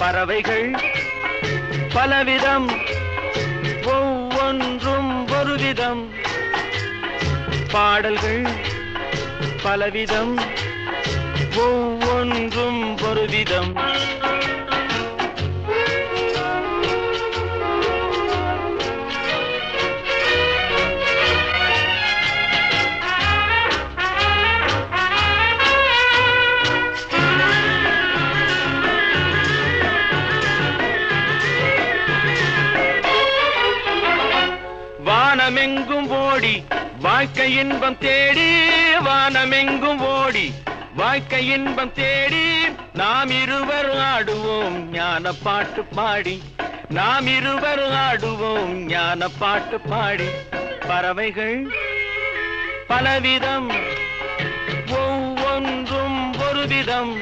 பறவைகள் பலவிதம், ஒவ்வொன்றும் ஒரு விதம். பாடல்கள் பலவிதம், ஒவ்வொன்றும் ஒரு விதம். வானமெங்கும் ஓடி வாழ்க்கை இன்பம் தேடி, வானமெங்கும் ஓடி வாழ்க்கை இன்பம் தேடி, நாம் இருவர் ஆடுவோம் ஞான பாட்டு பாடி, நாம் இருவர் ஆடுவோம் ஞான பாட்டு பாடி. பறவைகள் பலவிதம், ஒவ்வொன்றும் ஒரு விதம்.